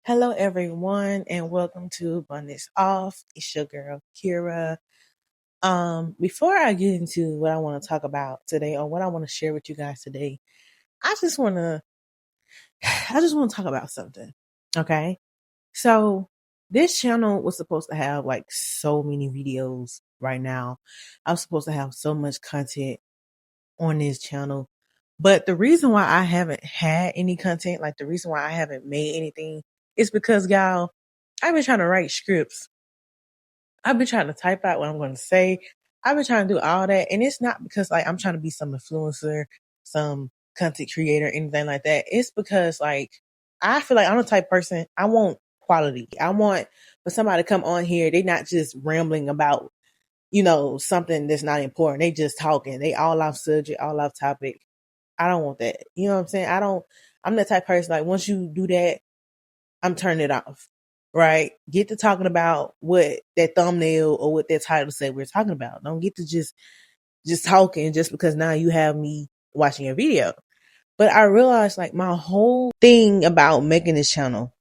Hello, everyone, and welcome to Bonnets Off. It's your girl Kira. Before I get into what I want to talk about today, or what I want to share with you guys today, I just want to, I just want to talk about something. Okay, so this channel was supposed to have like so many videos right now. I was supposed to have so much content on this channel, but the reason why I haven't had any content, like the reason why I haven't made anything, is because y'all, I've been trying to write scripts. I've been trying to type out what I'm going to say. I've been trying to do all that. And it's not because like I'm trying to be some influencer, some content creator, anything like that. It's because like I feel like I'm the type of person, I want quality. I want for somebody to come on here, they not just rambling about, something that's not important. They just talking. They all off subject, all off topic. I don't want that. You know what I'm saying? I'm that type of person, like once you do that, I'm turning it off. Right? Get to talking about what that thumbnail or what that title said we're talking about. Don't get to just talking just because now you have me watching your video. But I realized like my whole thing about making this channel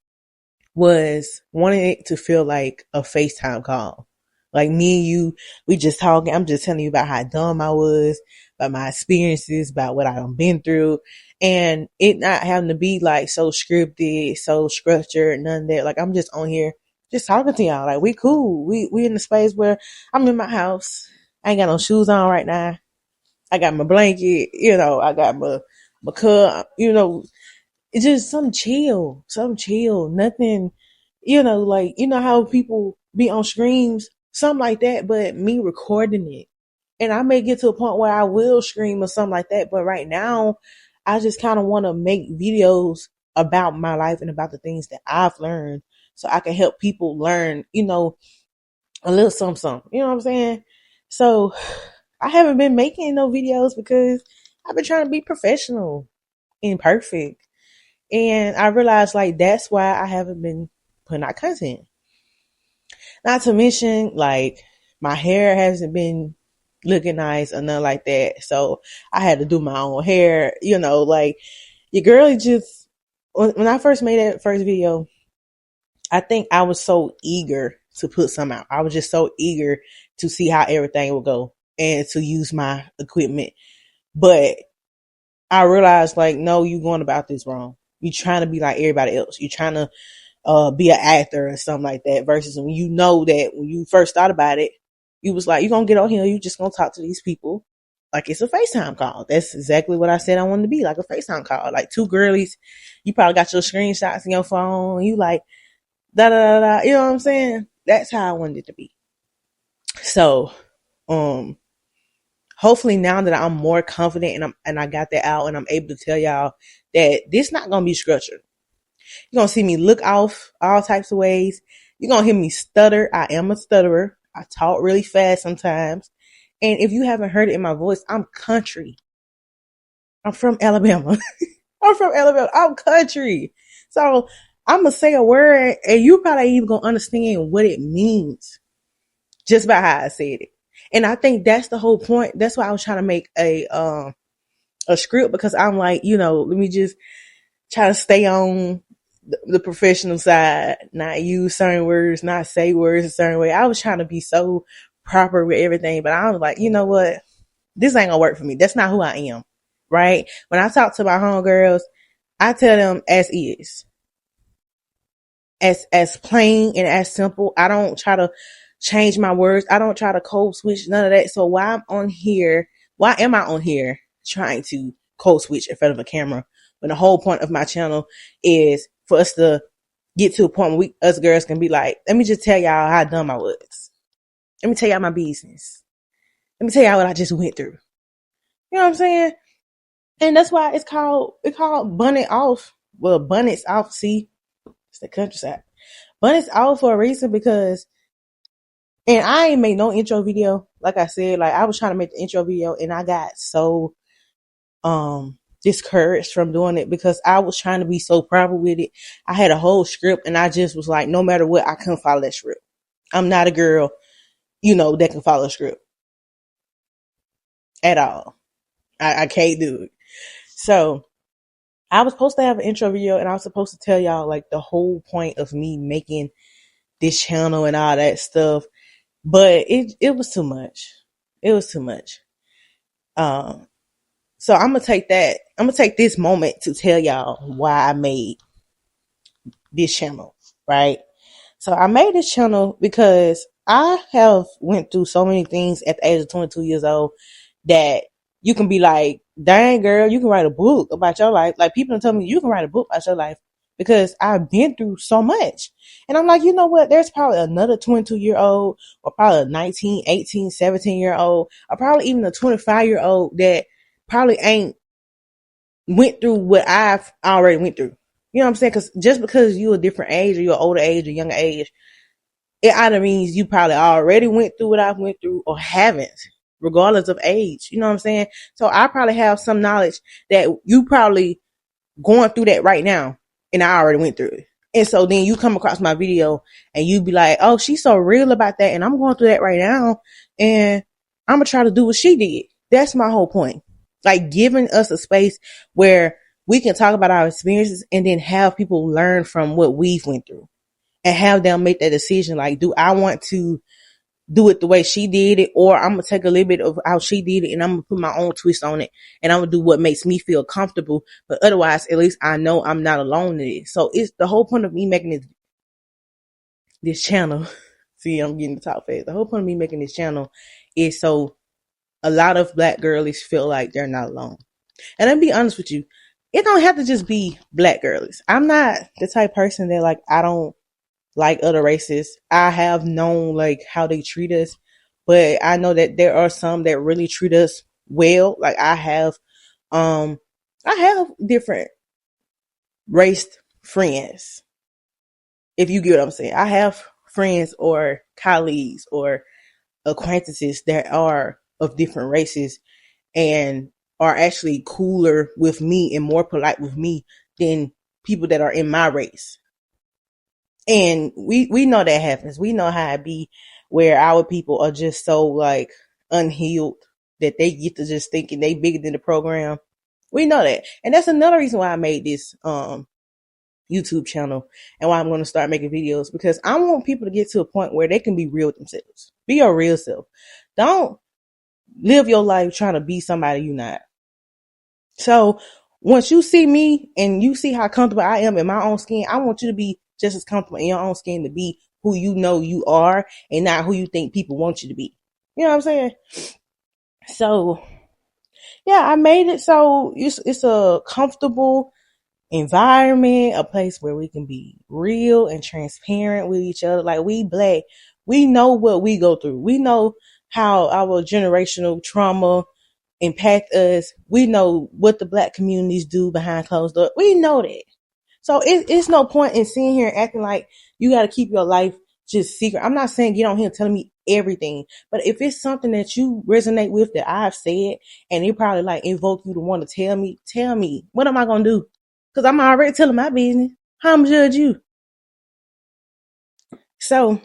was wanting it to feel like a FaceTime call. Like me and you, we just talking. I'm just telling you about how dumb I was, about my experiences, about what I've been through, and it not having to be like so scripted, so structured, none of that. Like I'm just on here, just talking to y'all. Like we cool. We in the space where I'm in my house. I ain't got no shoes on right now. I got my blanket. I got my cup. It's just some chill, nothing, like, how people be on screams, something like that, but me recording it. And I may get to a point where I will scream or something like that. But right now, I just kind of want to make videos about my life and about the things that I've learned so I can help people learn, a little something. You know what I'm saying? So I haven't been making no videos because I've been trying to be professional and perfect. And I realized like that's why I haven't been putting out content. Not to mention like my hair hasn't been looking nice or nothing like that. So I had to do my own hair, like your girl just, when I first made that first video, I think I was so eager to put some out. I was just so eager to see how everything would go and to use my equipment. But I realized like, no, you going about this wrong. You trying to be like everybody else. You trying to be an actor or something like that. Versus when you know that when you first thought about it, you was like, you gonna get on here, you just gonna talk to these people like it's a FaceTime call. That's exactly what I said I wanted to be, like a FaceTime call. Like two girlies, you probably got your screenshots in your phone, you like da da da da. You know what I'm saying? That's how I wanted it to be. So, hopefully now that I'm more confident and I got that out and I'm able to tell y'all that this not gonna be structured. You're going to see me look off all types of ways. You're going to hear me stutter. I am a stutterer. I talk really fast sometimes. And if you haven't heard it in my voice, I'm country. I'm from Alabama. I'm from Alabama. I'm country. So I'm going to say a word and you probably ain't even going to understand what it means just by how I said it. And I think that's the whole point. That's why I was trying to make a script, because I'm like, let me just try to stay on the professional side, not use certain words, not say words a certain way. I was trying to be so proper with everything, but I was like, you know what? This ain't gonna work for me. That's not who I am. Right? When I talk to my homegirls, I tell them as is. As plain and as simple. I don't try to change my words. I don't try to code switch, none of that. So why am I on here trying to code switch in front of a camera when the whole point of my channel is for us to get to a point where us girls can be like, let me just tell y'all how dumb I was. Let me tell y'all my business. Let me tell y'all what I just went through. You know what I'm saying? And that's why it's called Bonnet Off. Well, Bonnets Off. See, it's the countryside. Bonnets Off for a reason, because, and I ain't made no intro video. Like I said, like I was trying to make the intro video and I got so, discouraged from doing it because I was trying to be so proper with it. I had a whole script and I just was like, no matter what, I couldn't follow that script. I'm not a girl, that can follow a script at all. I can't do it. So I was supposed to have an intro video and I was supposed to tell y'all like the whole point of me making this channel and all that stuff. But it was too much. It was too much. Um, so I'm gonna take this moment to tell y'all why I made this channel, right? So I made this channel because I have went through so many things at the age of 22 years old that you can be like, dang girl, you can write a book about your life. Like people tell me you can write a book about your life because I've been through so much. And I'm like, you know what? There's probably another 22-year-old or probably a 19, 18, 17-year-old or probably even a 25-year-old that probably ain't went through what I've already went through. You know what I'm saying? Cause just because you're a different age or you're older age or younger age, it either means you probably already went through what I've went through or haven't, regardless of age. You know what I'm saying? So I probably have some knowledge that you probably going through that right now and I already went through it. And so then you come across my video and you be like, oh, she's so real about that. And I'm going through that right now. And I'm going to try to do what she did. That's my whole point. Like giving us a space where we can talk about our experiences and then have people learn from what we've went through and have them make that decision. Like, do I want to do it the way she did it, or I'm going to take a little bit of how she did it and I'm going to put my own twist on it and I'm going to do what makes me feel comfortable. But otherwise, at least I know I'm not alone in it. So it's the whole point of me making this channel. See, I'm getting the top fast. The whole point of me making this channel is so a lot of black girlies feel like they're not alone. And I'll be honest with you, it don't have to just be black girlies. I'm not the type of person that like, I don't like other races. I have known like how they treat us, but I know that there are some that really treat us well. Like I have different race friends. If you get what I'm saying. I have friends or colleagues or acquaintances that are of different races and are actually cooler with me and more polite with me than people that are in my race. And we know that happens. We know how it be where our people are just so like unhealed that they get to just thinking they bigger than the program. We know that. And that's another reason why I made this YouTube channel and why I'm going to start making videos, because I want people to get to a point where they can be real with themselves. Be your real self. Don't live your life trying to be somebody you're not. So once you see me and you see how comfortable I am in my own skin, I want you to be just as comfortable in your own skin to be who you know you are and not who you think people want you to be. You know what I'm saying? So yeah, I made it so it's a comfortable environment, a place where we can be real and transparent with each other. Like we black, we know what we go through. We know how our generational trauma impact us. We know what the black communities do behind closed doors. We know that. So it's no point in sitting here and acting like you got to keep your life just secret. I'm not saying get on here telling me everything, but if it's something that you resonate with that I've said and it probably like invoke you to want to tell me. What am I going to do? Because I'm already telling my business. How I'm judge you? So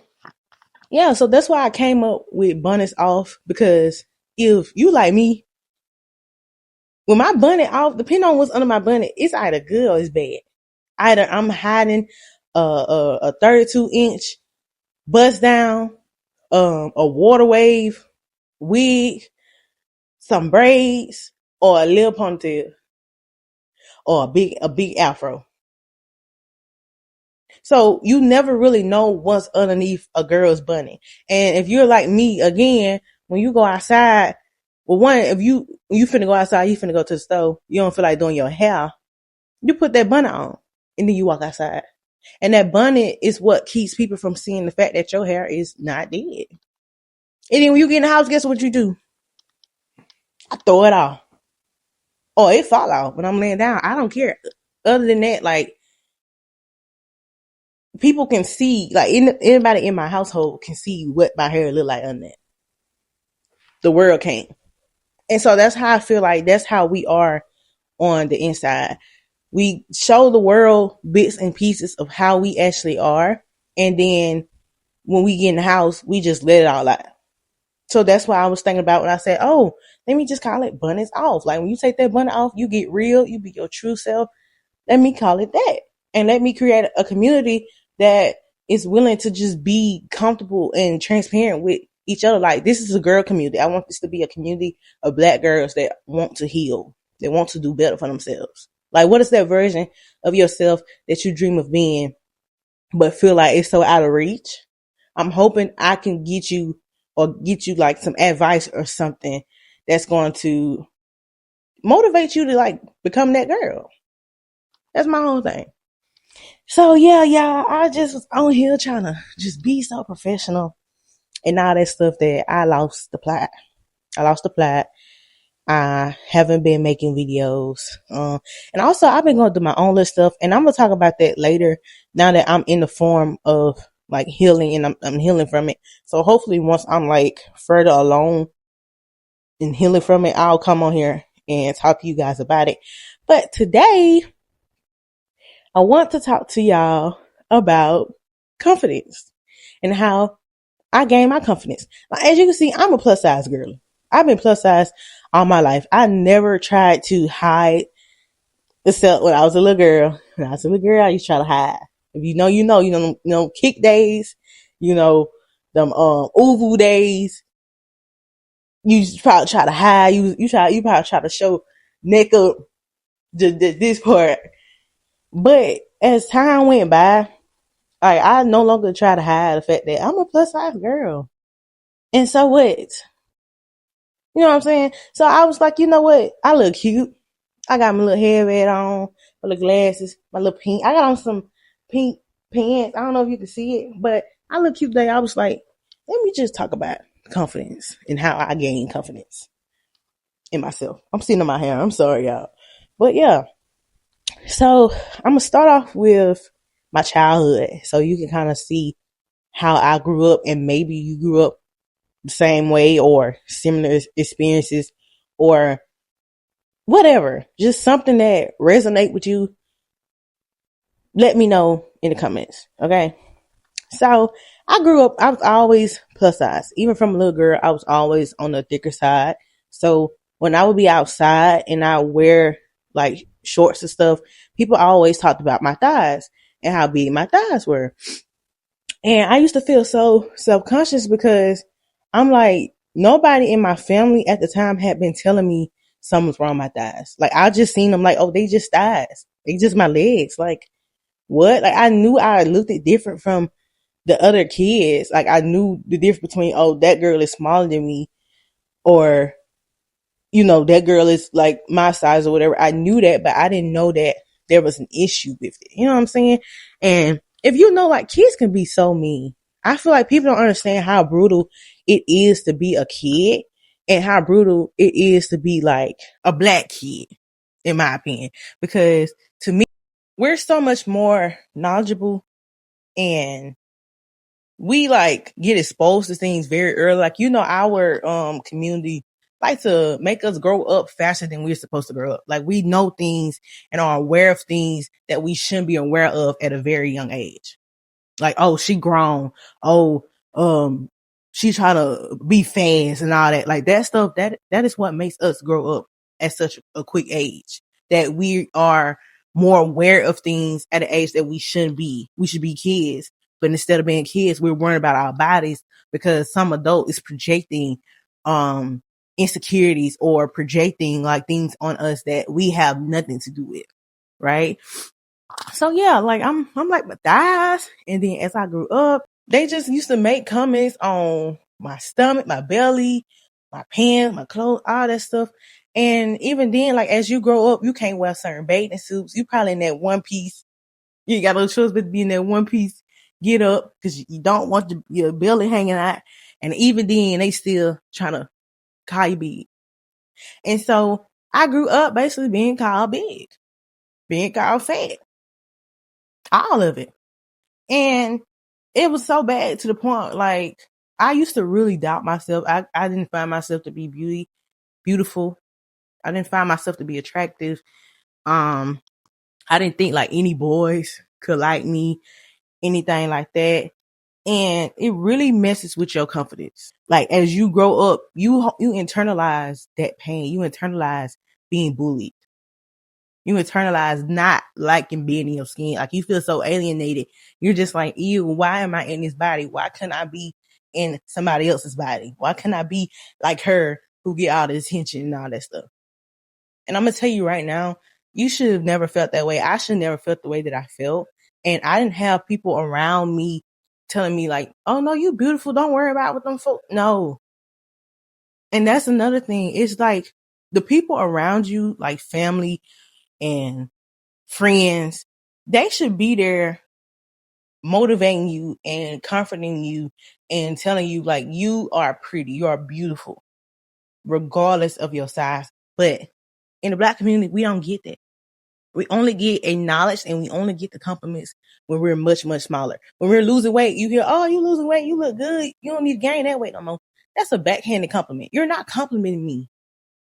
yeah, so that's why I came up with Bonnets off, because if you like me, when my bonnet off, depending on what's under my bonnet, it's either good or it's bad. Either I'm hiding a 32-inch bust down, a water wave, wig, some braids, or a little ponytail, or a big afro. So you never really know what's underneath a girl's bunny. And if you're like me, again, when you go outside, well, one, if you finna go outside, you finna go to the store, you don't feel like doing your hair, you put that bunny on and then you walk outside. And that bunny is what keeps people from seeing the fact that your hair is not dead. And then when you get in the house, guess what you do? I throw it off. Or it fall off when I'm laying down. I don't care. Other than that, like, people can see, like, anybody in my household can see what my hair look like under that. The world can't. And so that's how I feel like that's how we are on the inside. We show the world bits and pieces of how we actually are. And then when we get in the house, we just let it all out. So that's why I was thinking about when I said, oh, let me just call it Bonnets off. Like when you take that bonnet off, you get real, you be your true self. Let me call it that. And let me create a community that is willing to just be comfortable and transparent with each other. Like, this is a girl community. I want this to be a community of Black girls that want to heal, that want to do better for themselves. Like, what is that version of yourself that you dream of being, but feel like it's so out of reach? I'm hoping I can get you like some advice or something that's going to motivate you to like become that girl. That's my whole thing. So yeah, y'all, I just was on here trying to just be so professional and all that stuff that I lost the plot. I haven't been making videos. And also I've been going through my own little stuff, and I'm going to talk about that later now that I'm in the form of like healing, and I'm healing from it. So hopefully once I'm like further along in healing from it, I'll come on here and talk to you guys about it. But today I want to talk to y'all about confidence and how I gained my confidence. Like, as you can see, I'm a plus size girl. I've been plus size all my life. I never tried to hide, except when I was a little girl. When I was a little girl, I used to try to hide. If you know, kick days, them uvu days. You probably try to hide. You probably try to show neck up this part. But as time went by, like, I no longer try to hide the fact that I'm a plus size girl. And so what? You know what I'm saying? So I was like, you know what? I look cute. I got my little hairband on, my little glasses, my little pink. I got on some pink pants. I don't know if you can see it, but I look cute today. I was like, let me just talk about confidence and how I gain confidence in myself. I'm sitting in my hair. I'm sorry, y'all. But yeah. So I'm going to start off with my childhood so you can kind of see how I grew up, and maybe you grew up the same way or similar experiences or whatever. Just something that resonate with you. Let me know in the comments. Okay. So I grew up, I was always plus size. Even from a little girl, I was always on the thicker side. So when I would be outside and I wear like shorts and stuff, people always talked about my thighs and how big my thighs were. And I used to feel so self-conscious because I'm like, nobody in my family at the time had been telling me something's wrong with my thighs. Like, I just seen them like, oh, they just thighs. They just my legs. Like, what? Like, I knew I looked it different from the other kids. Like, I knew the difference between, oh, that girl is smaller than me, or, that girl is like my size or whatever. I knew that, but I didn't know that there was an issue with it. You know what I'm saying? And if like, kids can be so mean. I feel like people don't understand how brutal it is to be a kid and how brutal it is to be like a Black kid, in my opinion. Because to me, we're so much more knowledgeable, and we like get exposed to things very early. Like, our community like to make us grow up faster than we're supposed to grow up. Like, we know things and are aware of things that we shouldn't be aware of at a very young age. Like, oh, she grown. Oh, she try to be fast and all that. Like, that stuff, that is what makes us grow up at such a quick age. That we are more aware of things at an age that we shouldn't be. We should be kids. But instead of being kids, we're worrying about our bodies because some adult is projecting insecurities or projecting like things on us that we have nothing to do with. Right? So yeah, like I'm like, my thighs. And then as I grew up, they just used to make comments on my stomach, my belly, my pants, my clothes, all that stuff. And even then, like, as you grow up, you can't wear certain bathing suits. You probably in that one piece. You got no choice but to be in that one piece. Get up because you don't want your belly hanging out. And even then, they still trying to call you big. And so I grew up basically being called big, being called fat, all of it. And it was so bad to the point, like, I used to really doubt myself. I didn't find myself to be beautiful. I didn't find myself to be attractive. I didn't think like any boys could like me, anything like that. And it really messes with your confidence. Like, as you grow up, you internalize that pain. You internalize being bullied. You internalize not liking being in your skin. Like you feel so alienated. You're just like, ew, why am I in this body? Why couldn't I be in somebody else's body? Why couldn't I be like her who get all the attention and all that stuff? And I'm going to tell you right now, you should have never felt that way. I should have never felt the way that I felt. And I didn't have people around me telling me like, oh no, you beautiful. Don't worry about what them folks. No. And that's another thing. It's like the people around you, like family and friends, they should be there motivating you and comforting you and telling you like you are pretty, you are beautiful, regardless of your size. But in the Black community, we don't get that. We only get acknowledged and we only get the compliments when we're much, much smaller. When we're losing weight, you hear, oh, you losing weight, you look good. You don't need to gain that weight no more. That's a backhanded compliment. You're not complimenting me.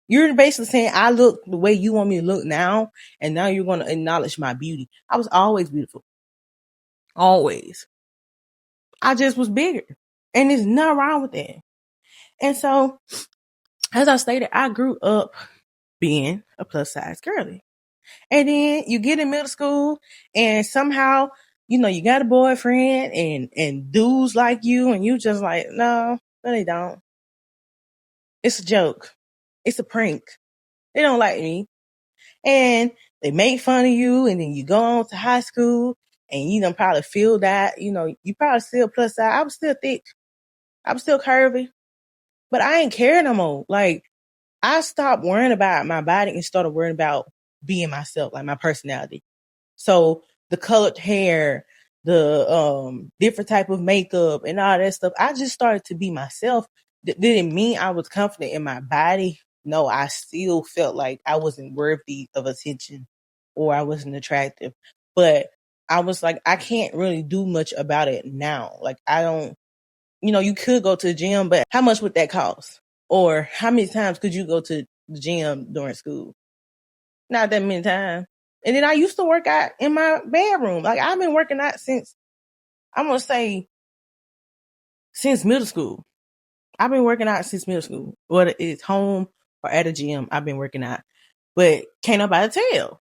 You're basically saying I look the way you want me to look now, and now you're going to acknowledge my beauty. I was always beautiful. Always. I just was bigger. And there's nothing wrong with that. And so, as I stated, I grew up being a plus size girly. And then you get in middle school and somehow, you got a boyfriend and dudes like you and you just like, no, they don't. It's a joke. It's a prank. They don't like me. And they make fun of you and then you go on to high school and you don't probably feel that, you probably still plus size. I was still thick. I was still curvy, but I ain't care no more. Like I stopped worrying about my body and started worrying about being myself, like my personality. So the colored hair, the different type of makeup and all that stuff, I just started to be myself. Didn't mean I was confident in my body. No, I still felt like I wasn't worthy of attention or I wasn't attractive. But I was like, I can't really do much about it now. Like I don't, you could go to the gym, but how much would that cost? Or how many times could you go to the gym during school? Not that many times. And then I used to work out in my bedroom. Like I've been working out since, I'm going to say, since middle school. I've been working out since middle school. Whether it's home or at a gym, I've been working out. But can't nobody tell.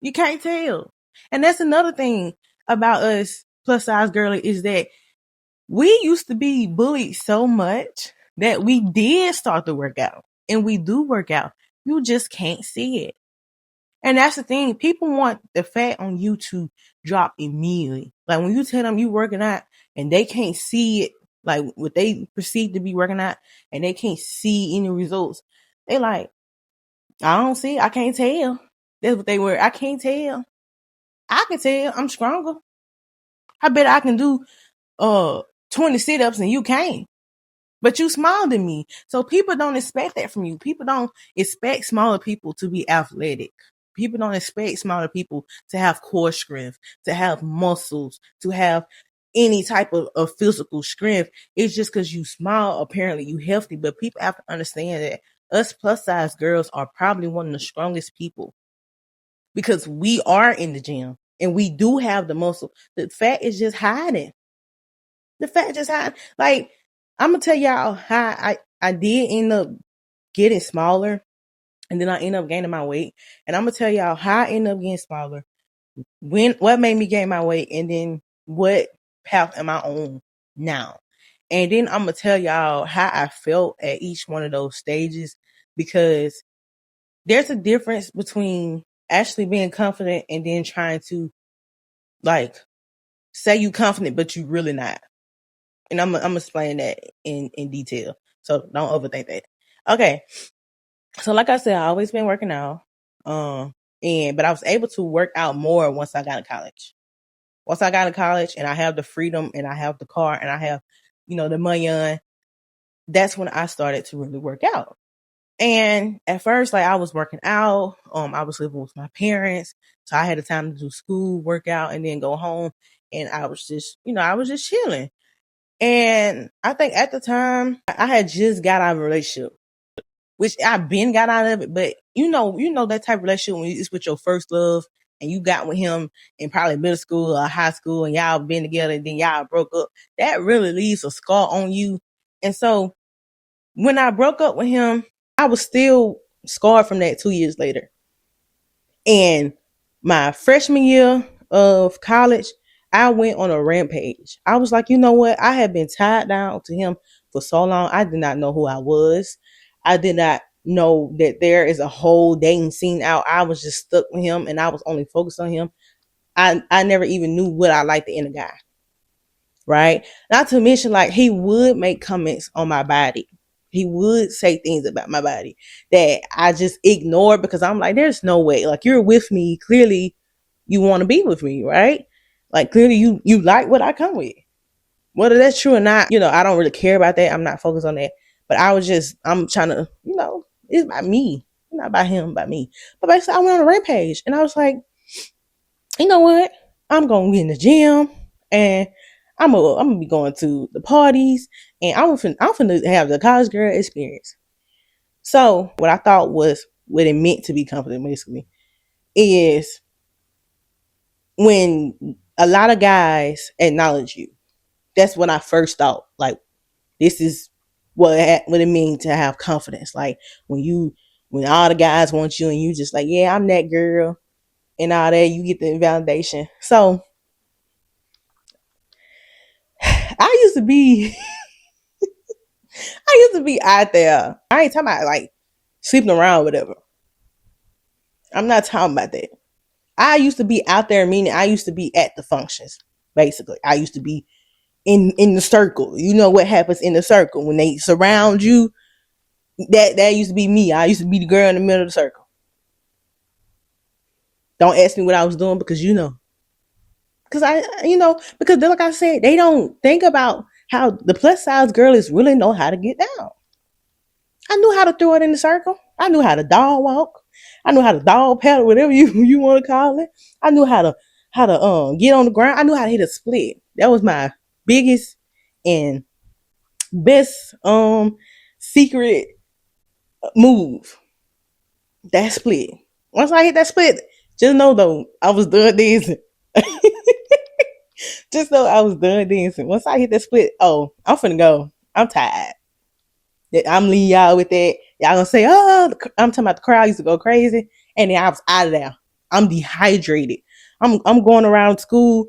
You can't tell. And that's another thing about us plus size girly is that we used to be bullied so much that we did start to work out. And we do work out. You just can't see it. And that's the thing. People want the fat on you to drop immediately. Like when you tell them you working out and they can't see it, like what they perceive to be working out and they can't see any results, they like, I don't see it. I can't tell. That's what they were. I can't tell. I can tell. I'm stronger. I bet I can do 20 sit-ups and you can't. But you smaller than me. So people don't expect that from you. People don't expect smaller people to be athletic. People don't expect smaller people to have core strength, to have muscles, to have any type of physical strength. It's just because you small, apparently you healthy. But people have to understand that us plus size girls are probably one of the strongest people because we are in the gym and we do have the muscle. The fat is just hiding. The fat just hiding. Like, I'm gonna tell y'all how I did end up getting smaller and then I end up gaining my weight. And I'm gonna tell y'all how I end up getting smaller, what made me gain my weight, and then what path am I on now. And then I'm gonna tell y'all how I felt at each one of those stages because there's a difference between actually being confident and then trying to like say you confident but you really not. And I'm gonna explain that in detail. So don't overthink that. Okay. So like I said, I always been working out. But I was able to work out more once I got to college. Once I got to college and I have the freedom and I have the car and I have, the money on, that's when I started to really work out. And at first, like I was working out, I was living with my parents. So I had the time to do school, work out, and then go home. And I was just, I was just chilling. And I think at the time I had just got out of a relationship, which I've been got out of it. But you know that type of relationship when it's with your first love and you got with him in probably middle school or high school and y'all been together and then y'all broke up. That really leaves a scar on you. And so when I broke up with him, I was still scarred from that 2 years later. And my freshman year of college, I went on a rampage. I was like, you know what? I have been tied down to him for so long. I did not know who I was. I did not know that there is a whole dating scene out. I was just stuck with him and I was only focused on him. I never even knew what I liked in a guy. Right? Not to mention, like, he would make comments on my body. He would say things about my body that I just ignored because I'm like, there's no way. Like, you're with me. Clearly, you want to be with me, right? Like, clearly, you like what I come with. Whether that's true or not, I don't really care about that. I'm not focused on that. But I'm trying to, it's about me. Not about him, about me. But basically, I went on a rampage and I was like, you know what? I'm gonna get in the gym and I'm gonna be going to the parties and I'm finna have the college girl experience. So what I thought was what it meant to be confident basically is when a lot of guys acknowledge you. That's when I first thought, like, this is what it means to have confidence. Like when all the guys want you and you just like, yeah, I'm that girl and all that, you get the validation. So I used to be I used to be out there. I ain't talking about like sleeping around or whatever. I'm not talking about that. I used to be out there, meaning I used to be at the functions. Basically, I used to be in the circle. You know what happens in the circle when they surround you? That used to be me. I used to be the girl in the middle of the circle. Don't ask me what I was doing because because because like I said, they don't think about how the plus size girl is really know how to get down. I knew how to throw it in the circle. I knew how to dog walk. I knew how to dog paddle, whatever you want to call it. I knew how to get on the ground. I knew how to hit a split. That was my biggest and best secret move. That split. Once I hit that split, just know though I was done dancing. Just know I was done dancing. Once I hit that split, oh, I'm finna go. I'm tired. I'm leaving y'all with that. Y'all gonna say, oh, I'm talking about the crowd used to go crazy. And then I was out of there. I'm dehydrated. I'm going around school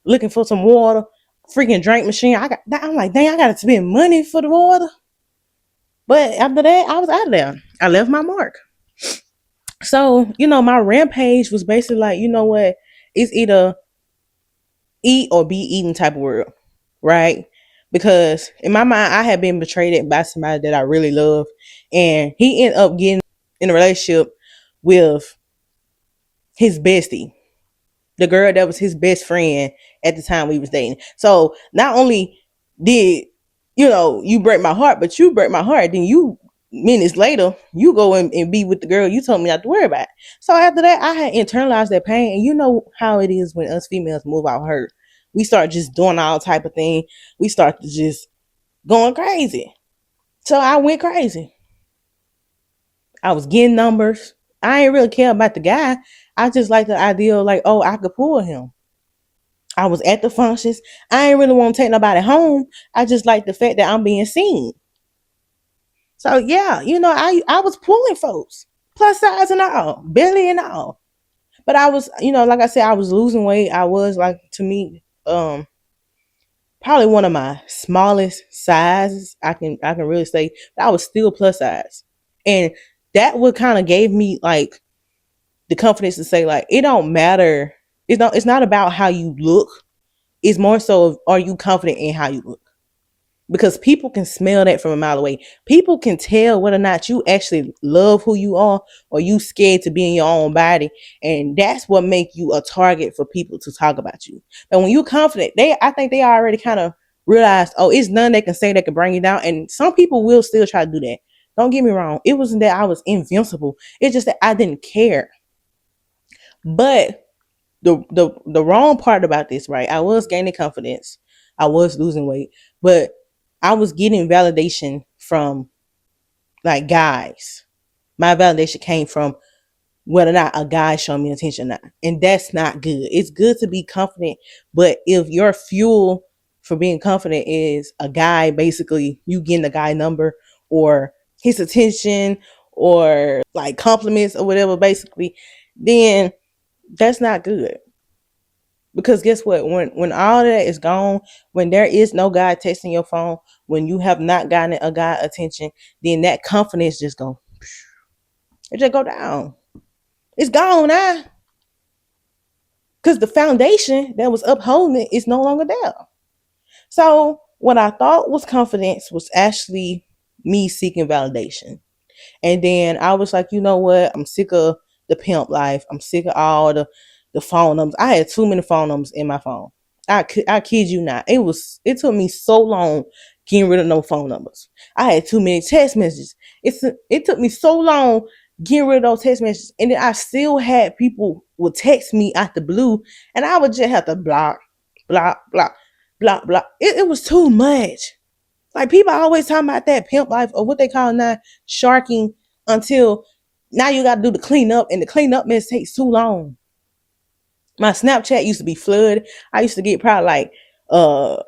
looking for some water, freaking drink machine. I'm like, dang, I gotta spend money for the water. But after that, I was out of there. I left my mark. So, my rampage was basically like, you know what? It's either eat or be eaten type of world, right? Because in my mind, I had been betrayed by somebody that I really love, and he ended up getting in a relationship with his bestie, the girl that was his best friend at the time we was dating. So not only did you break my heart, but you break my heart. Then you minutes later, you go and be with the girl you told me not to worry about. So after that, I had internalized that pain, and you know how it is when us females move out hurt. We start just doing all type of thing. We start to just going crazy. So I went crazy. I was getting numbers. I ain't really care about the guy. I just like the idea of like, oh, I could pull him. I was at the functions. I ain't really want to take nobody home. I just like the fact that I'm being seen. So yeah, I was pulling folks, plus size and all, belly and all. But I was, like I said, I was losing weight. I was like, to me, probably one of my smallest sizes. I can really say, but I was still plus size, and that what kind of gave me like the confidence to say like it don't matter. It's not about how you look. It's more so of, are you confident in how you look? Because people can smell that from a mile away. People can tell whether or not you actually love who you are or you scared to be in your own body. And that's what make you a target for people to talk about you. But when you're confident, I think they already kind of realized, oh, it's none they can say that can bring you down. And some people will still try to do that. Don't get me wrong. It wasn't that I was invincible. It's just that I didn't care. But the wrong part about this, right? I was gaining confidence. I was losing weight, but I was getting validation from like guys. My validation came from whether or not a guy showed me attention or not. And that's not good. It's good to be confident, but if your fuel for being confident is a guy, basically you getting the guy number or his attention or like compliments or whatever, basically, then that's not good. Because guess what? When all that is gone, when there is no guy texting your phone, when you have not gotten a guy attention, then that confidence just it just go down. It's gone now. Because the foundation that was upholding it is no longer there. So what I thought was confidence was actually me seeking validation. And then I was like, you know what? I'm sick of the pimp life. I'm sick of all the phone numbers. I had too many phone numbers in my phone. I kid you not. It took me so long getting rid of no phone numbers. I had too many text messages. It took me so long getting rid of those text messages. And then I still had people would text me out the blue and I would just have to block, block, block, block, block. It was too much. Like people always talking about that pimp life or what they call now sharking until now you got to do the cleanup and the cleanup mess takes too long. My Snapchat used to be flooded. I used to get probably like uh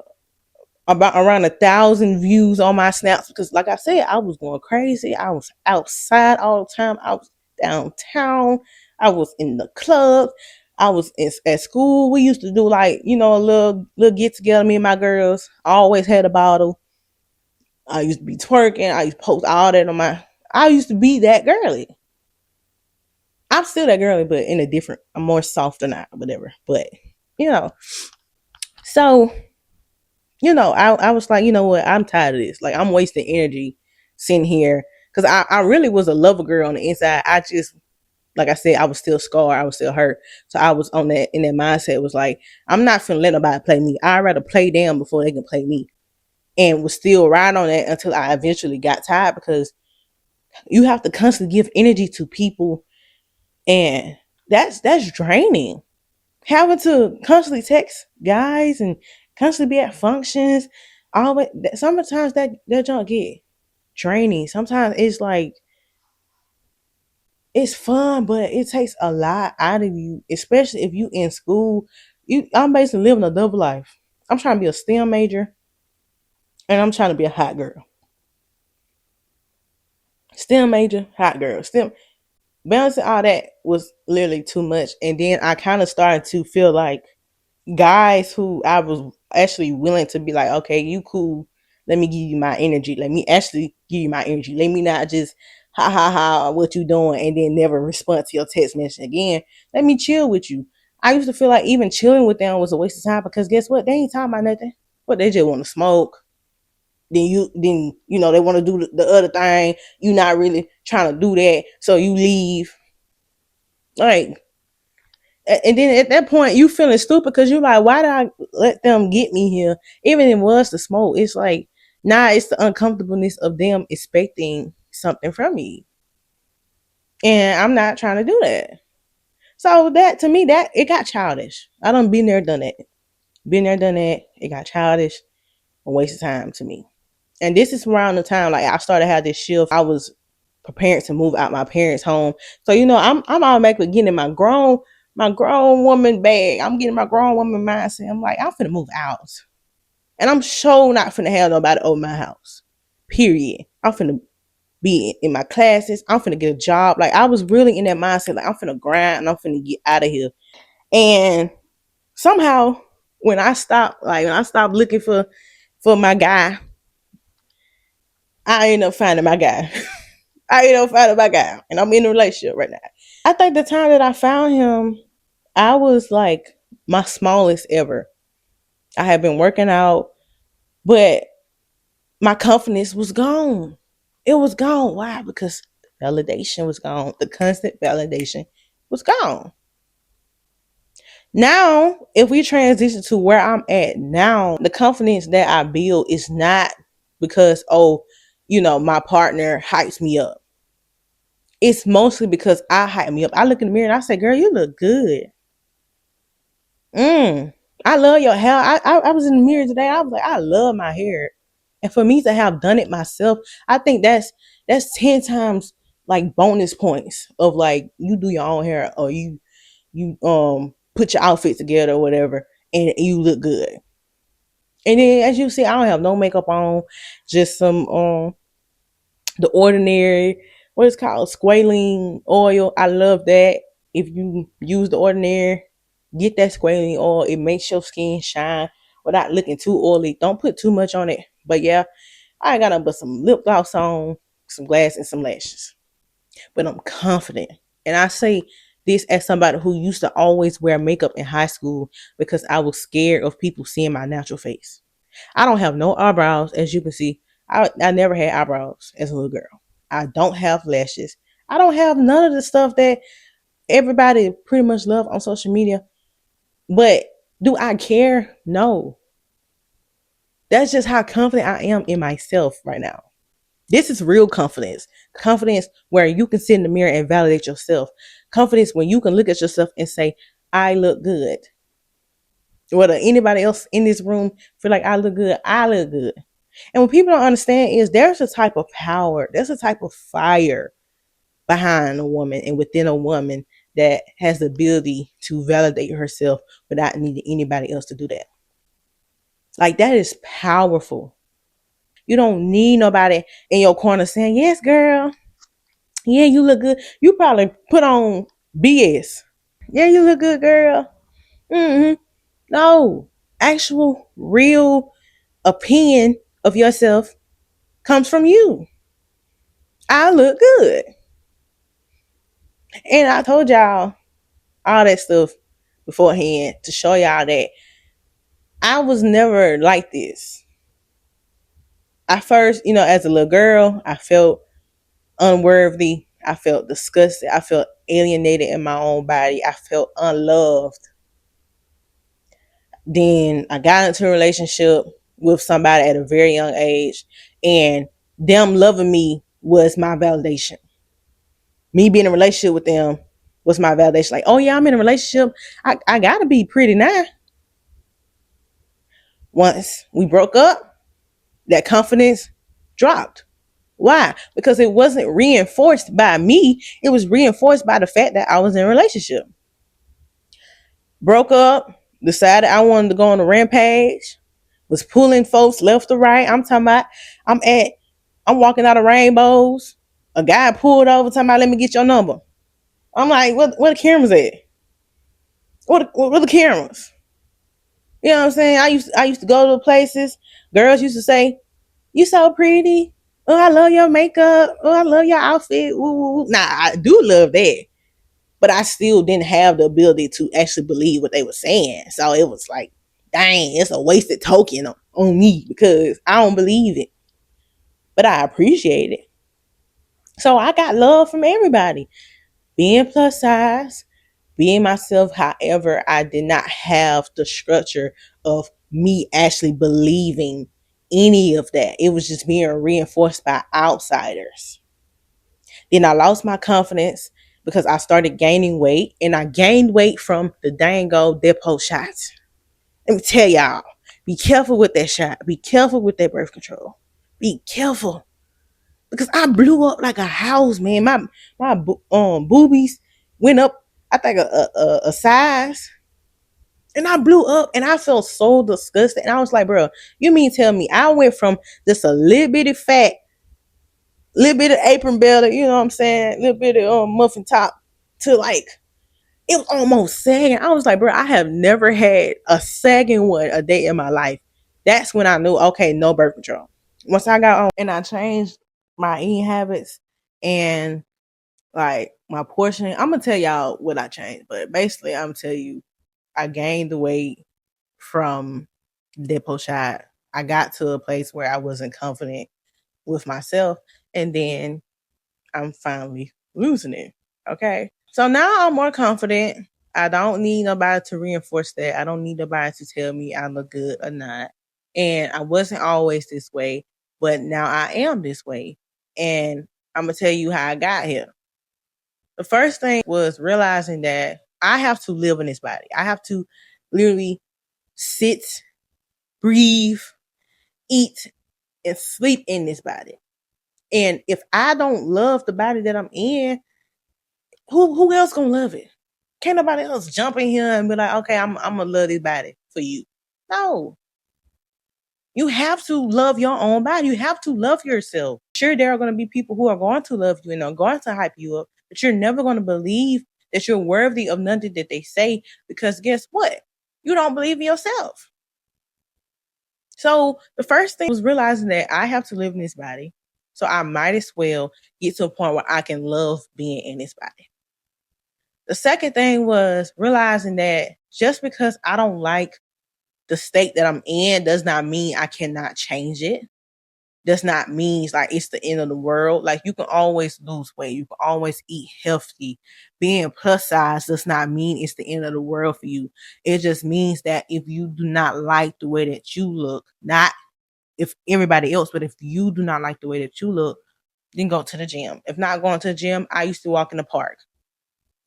about around 1,000 views on my snaps because like I said, I was going crazy. I was outside all the time. I was downtown. I was in the club. I was at school. We used to do like, a little get together, me and my girls. I always had a bottle. I used to be twerking. I used to post all that on my. I used to be that girly. I'm still that girly, but in a different, I'm more soft than I, whatever. But you know, so I was like, you know what? I'm tired of this. Like I'm wasting energy sitting here because I really was a lover girl on the inside. I just, like I said, I was still scarred. I was still hurt. So I was on that in that mindset. It was like I'm not finna let nobody play me. I'd rather play them before they can play me. And was still riding on that until I eventually got tired because you have to constantly give energy to people, and that's draining. Having to constantly text guys and constantly be at functions, always sometimes that junk get draining. Sometimes it's like it's fun, but it takes a lot out of you, especially if you in school. I'm basically living a double life. I'm trying to be a STEM major and I'm trying to be a hot girl. STEM major, hot girl. STEM balancing all that was literally too much. And then I kind of started to feel like guys who I was actually willing to be like, okay, you cool. Let me give you my energy. Let me actually give you my energy. Let me not just ha ha ha what you doing and then never respond to your text message again. Let me chill with you. I used to feel like even chilling with them was a waste of time because guess what? They ain't talking about nothing. But they just want to smoke. Then they want to do the other thing. You not really trying to do that, so you leave. Like, and then at that point you feeling stupid because you're like, why did I let them get me here? Even if it was the smoke, it's like, nah, it's the uncomfortableness of them expecting something from me, and I'm not trying to do that. So that to me, that it got childish. I done been there, done that. Been there, done that. It got childish. A waste of time to me. And this is around the time like I started to have this shift. I was preparing to move out my parents' home. So I'm automatically getting my grown woman bag. I'm getting my grown woman mindset. I'm like, I'm finna move out. And I'm sure not finna have nobody over my house. Period. I'm finna be in my classes. I'm finna get a job. Like I was really in that mindset. Like I'm finna grind and I'm finna get out of here. And somehow when I stopped looking for my guy, I ended up finding my guy. I ended up finding my guy. And I'm in a relationship right now. I think the time that I found him, I was like my smallest ever. I had been working out, but my confidence was gone. It was gone. Why? Because the validation was gone. The constant validation was gone. Now, if we transition to where I'm at now, the confidence that I build is not because, my partner hypes me up. It's mostly because I hype me up. I look in the mirror and I say, girl, you look good. I love your hair. I was in the mirror today. I was like, I love my hair. And for me to have done it myself, I think that's 10 times like bonus points of like you do your own hair or you put your outfit together or whatever and you look good. And then as you see, I don't have no makeup on, just some the ordinary what is called squalene oil. I love that. If you use the ordinary, get that squalene oil. It makes your skin shine without looking too oily. Don't put too much on it. But yeah, I got to put some lip gloss on, some glass, and some lashes. But I'm confident. And I say this as somebody who used to always wear makeup in high school because I was scared of people seeing my natural face. I don't have no eyebrows, as you can see. I never had eyebrows as a little girl. I don't have lashes. I don't have none of the stuff that everybody pretty much love on social media. But do I care? No. That's just how confident I am in myself right now. This is real confidence. Confidence where you can sit in the mirror and validate yourself. Confidence when you can look at yourself and say, I look good. Whether anybody else in this room feel like I look good, I look good. And what people don't understand is there's a type of power, there's a type of fire behind a woman and within a woman that has the ability to validate herself without needing anybody else to do that. Like that is powerful. You don't need nobody in your corner saying, yes, girl. Yeah, you look good. You probably put on BS. Yeah, you look good, girl. Mm-hmm. No. Actual, real opinion of yourself comes from you. I look good. And I told y'all all that stuff beforehand to show y'all that I was never like this. I first, as a little girl, I felt unworthy. I felt disgusted. I felt alienated in my own body. I felt unloved. Then I got into a relationship with somebody at a very young age, and them loving me was my validation. Me being in a relationship with them was my validation. Like, oh yeah, I'm in a relationship. I gotta be pretty now. Once we broke up, that confidence dropped. Why? Because it wasn't reinforced by me. It was reinforced by the fact that I was in a relationship. Broke up, decided I wanted to go on a rampage, was pulling folks left or right. I'm talking about I'm at I'm walking out of rainbows. A guy pulled over talking about let me get your number. I'm like, where the cameras at? Where the cameras? You know what I'm saying? I used to go to places. Girls used to say, "You so pretty. Oh, I love your makeup. Oh, I love your outfit." Ooh, ooh, ooh. Nah, I do love that, but I still didn't have the ability to actually believe what they were saying. So it was like, dang, it's a wasted token on me because I don't believe it, but I appreciate it. So I got love from everybody. Being plus size, being myself. However, I did not have the structure of me actually believing any of that. It was just being reinforced by outsiders. Then I lost my confidence because I started gaining weight, and I gained weight from the dango depot shots. Let me tell y'all, be careful with that shot. Be careful with that birth control. Be careful because I blew up like a house, man. My boobies went up, I think a size, and I blew up, and I felt so disgusted. And I was like, bro, you mean tell me I went from just a little bit of fat, little bit of apron belly, you know what I'm saying, little bit of muffin top, to like it was almost sagging. I was like, bro, I have never had a sagging one a day in my life. That's when I knew, okay, no birth control. Once I got on and I changed my eating habits and like my portioning, I'm gonna tell y'all what I changed, but basically, I'm gonna tell you, I gained the weight from depot shot. I got to a place where I wasn't confident with myself, and then I'm finally losing it. Okay. So now I'm more confident. I don't need nobody to reinforce that. I don't need nobody to tell me I look good or not. And I wasn't always this way, but now I am this way. And I'm going to tell you how I got here. The first thing was realizing that I have to live in this body. I have to literally sit, breathe, eat, and sleep in this body. And if I don't love the body that I'm in, who else gonna love it? Can't nobody else jump in here and be like, okay, I'm gonna love this body for you. No. You have to love your own body. You have to love yourself. Sure, there are gonna be people who are going to love you and are going to hype you up, but you're never gonna believe that you're worthy of nothing that they say, because guess what? You don't believe in yourself. So the first thing was realizing that I have to live in this body. So I might as well get to a point where I can love being in this body. The second thing was realizing that just because I don't like the state that I'm in does not mean I cannot change it. Does not mean like it's the end of the world. Like, you can always lose weight. You can always eat healthy. Being plus size does not mean it's the end of the world for you. It just means that if you do not like the way that you look, not if everybody else, but if you do not like the way that you look, then go to the gym. If not going to the gym, I used to walk in the park,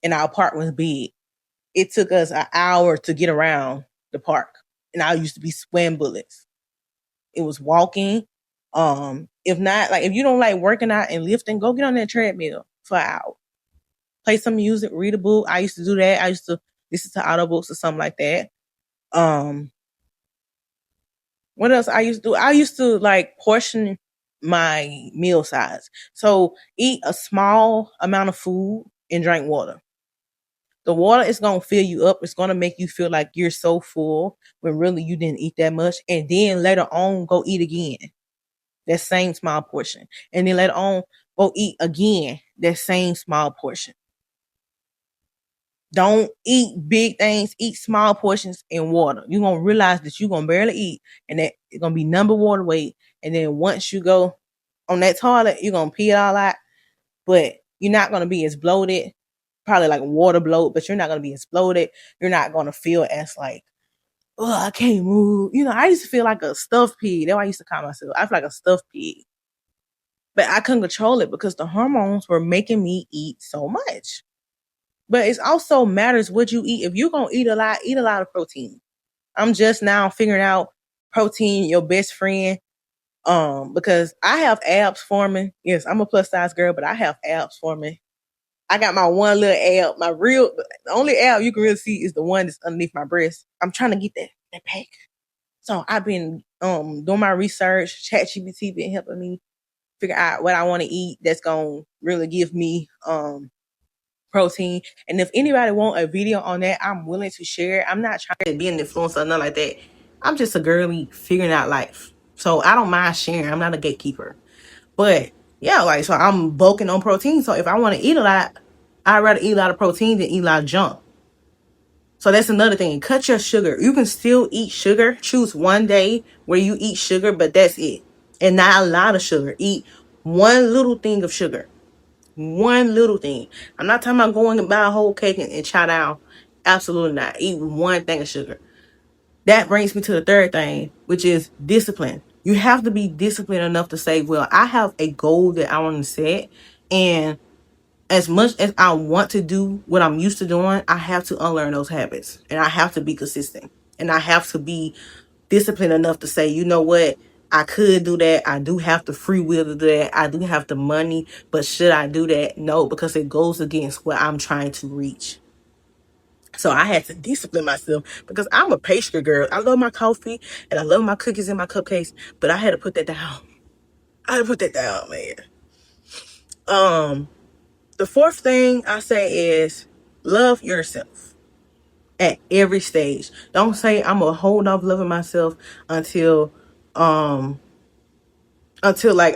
and our park was big. It took us an hour to get around the park, and I used to be sweating bullets. It was walking. If not, like, if you don't like working out and lifting, go get on that treadmill for an hour. Play some music, read a book. I used to do that. I used to listen to audiobooks or something like that. What else I used to do? I used to like portion my meal size. So eat a small amount of food and drink water. The water is going to fill you up. It's going to make you feel like you're so full when really you didn't eat that much. And then later on, go eat again. That same small portion. And then later on, go eat again. That same small portion. Don't eat big things. Eat small portions and water. You're going to realize that you're going to barely eat, and that it's going to be number water weight. And then once you go on that toilet, you're going to pee it all out. But you're not going to be as bloated. Probably like water bloat, but you're not going to be as bloated. You're not going to feel as like, oh, I can't move. You know, I used to feel like a stuffed pig. That's what I used to call myself. I feel like a stuffed pig. But I couldn't control it because the hormones were making me eat so much. But it also matters what you eat. If you're going to eat a lot of protein. I'm just now figuring out protein, your best friend. Because I have abs forming. Yes, I'm a plus size girl, but I have abs forming. I got my one little ab. The only ab you can really see is the one that's underneath my breast. I'm trying to get that pack. So I've been doing my research. ChatGPT been helping me figure out what I want to eat that's gonna really give me protein. And if anybody want a video on that, I'm willing to share. I'm not trying to be an influencer or nothing like that. I'm just a girly figuring out life. So I don't mind sharing. I'm not a gatekeeper. But yeah, like, so I'm bulking on protein. So if I want to eat a lot, I'd rather eat a lot of protein than eat a lot of junk. So that's another thing. Cut your sugar. You can still eat sugar. Choose one day where you eat sugar, but that's it. And not a lot of sugar. Eat one little thing of sugar. One little thing. I'm not talking about going and buy a whole cake and chow down. Absolutely not. Eat one thing of sugar. That brings me to the third thing, which is discipline. You have to be disciplined enough to say, well, I have a goal that I want to set, and as much as I want to do what I'm used to doing, I have to unlearn those habits, and I have to be consistent, and I have to be disciplined enough to say, you know what? I could do that. I do have the free will to do that. I do have the money, but should I do that? No, because it goes against what I'm trying to reach. So I had to discipline myself because I'm a pastry girl. I love my coffee and I love my cookies and my cupcakes, but I had to put that down. I had to put that down, man. The fourth thing I say is love yourself at every stage. Don't say I'm gonna hold off loving myself until like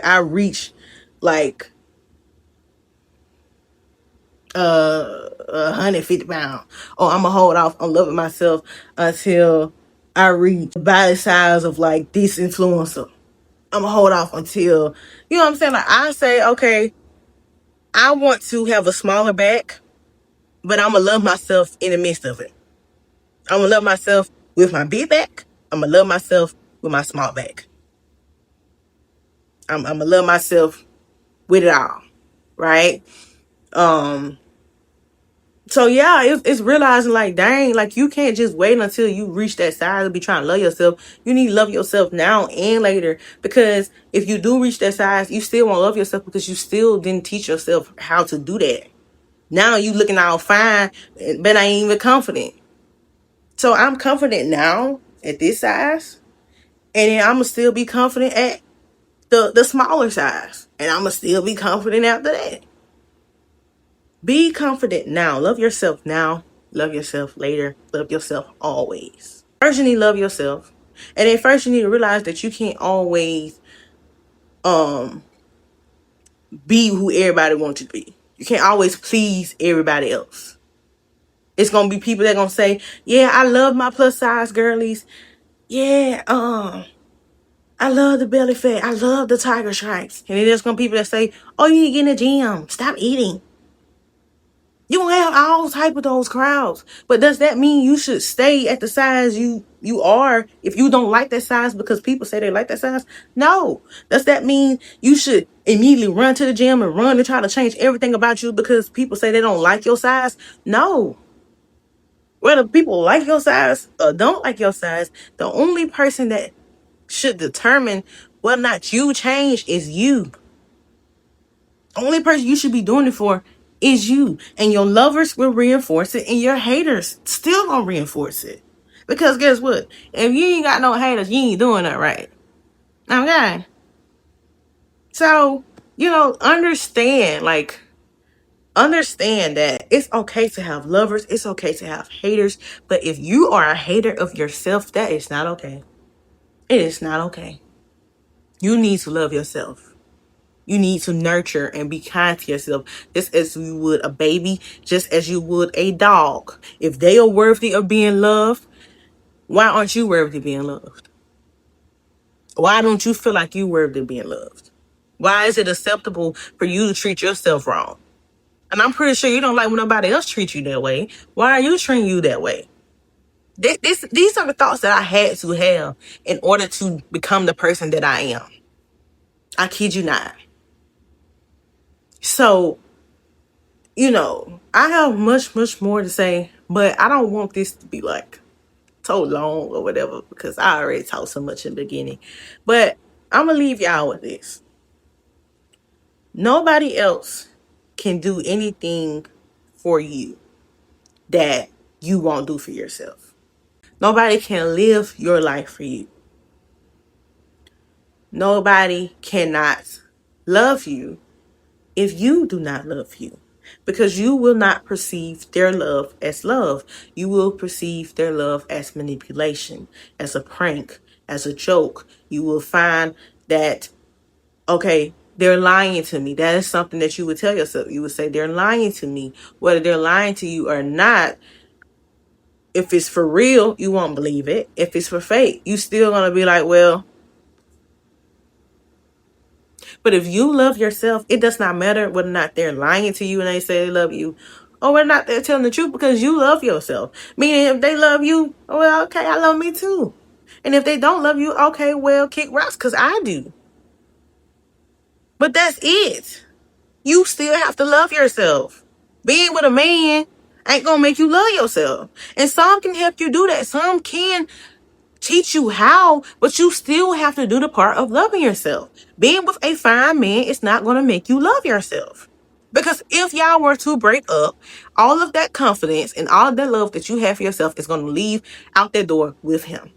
I reach like 150 pounds, or I'm gonna hold off on loving myself until I reach the body size of like this influencer. I'm gonna hold off until, you know what I'm saying? Like, I say, okay, I want to have a smaller back, but I'm gonna love myself in the midst of it. I'm gonna love myself with my big back. I'm gonna love myself with my small back. I'm gonna love myself with it all, right? So yeah, it's realizing like, dang, like, you can't just wait until you reach that size to be trying to love yourself. You need to love yourself now and later, because if you do reach that size, you still won't love yourself because you still didn't teach yourself how to do that. Now you looking all fine, but I ain't even confident. So I'm confident now at this size, and then I'm gonna still be confident at the smaller size, and I'm gonna still be confident after that. Be confident now. Love yourself now. Love yourself later. Love yourself always. First, you need to love yourself. And then first you need to realize that you can't always um be who everybody wants you to be. You can't always please everybody else. It's gonna be people that gonna say, yeah, I love my plus size girlies. Yeah, I love the belly fat. I love the tiger stripes. And then there's gonna be people that say, oh, you need to get in the gym. Stop eating. You gonna have all type of those crowds. But does that mean you should stay at the size you are if you don't like that size because people say they like that size? No. Does that mean you should immediately run to the gym and run and try to change everything about you because people say they don't like your size? No. Whether people like your size or don't like your size, the only person that should determine whether or not you change is you. The only person you should be doing it for is you. And your lovers will reinforce it, and your haters still gonna reinforce it. Because guess what? If you ain't got no haters, you ain't doing it right. Okay? So, understand that it's okay to have lovers, it's okay to have haters, but if you are a hater of yourself, that is not okay. It is not okay. You need to love yourself. You need to nurture and be kind to yourself, just as you would a baby, just as you would a dog. If they are worthy of being loved, why aren't you worthy of being loved? Why don't you feel like you worthy of being loved? Why is it acceptable for you to treat yourself wrong? And I'm pretty sure you don't like when nobody else treats you that way. Why are you treating you that way? These are the thoughts that I had to have in order to become the person that I am. I kid you not. So, I have much, much more to say, but I don't want this to be like so long or whatever because I already talked so much in the beginning. But I'm going to leave y'all with this. Nobody else can do anything for you that you won't do for yourself. Nobody can live your life for you. Nobody cannot love you if you do not love you. Because you will not perceive their love as love. You will perceive their love as manipulation, as a prank, as a joke. You will find that, okay, they're lying to me. That is something that you would tell yourself. You would say, they're lying to me. Whether they're lying to you or not, if it's for real, you won't believe it. If it's for fake, you still going to be like, well, but if you love yourself, it does not matter whether or not they're lying to you and they say they love you, or whether or not they're telling the truth, because you love yourself. Meaning, if they love you, well, okay, I love me too. And if they don't love you, okay, well, kick rocks, because I do. But that's it. You still have to love yourself. Being with a man ain't gonna make you love yourself. And some can help you do that. Some can teach you how, but you still have to do the part of loving yourself. Being with a fine man is not going to make you love yourself. Because if y'all were to break up, all of that confidence and all of that love that you have for yourself is going to leave out that door with him.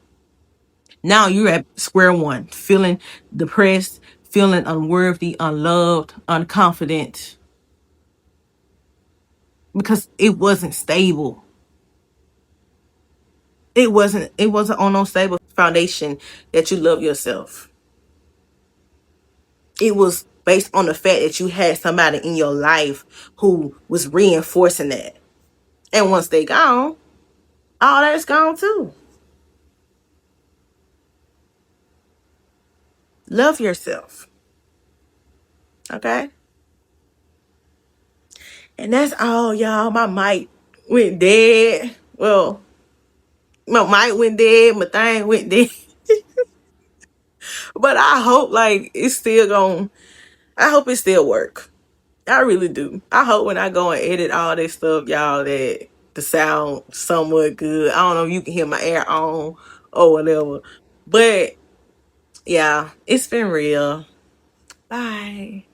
Now you're at square one, feeling depressed, feeling unworthy, unloved, unconfident, because it wasn't stable. It wasn't on no stable foundation that you love yourself. It was based on the fact that you had somebody in your life who was reinforcing that. And once they gone, all that is gone too. Love yourself. Okay? And that's all, y'all. My mic went dead. Well, my mic went dead. My thing went dead. But I hope it's still going. I hope it still work. I really do. I hope when I go and edit all this stuff, y'all, that the sound somewhat good. I don't know if you can hear my air on or whatever. But yeah, it's been real. Bye.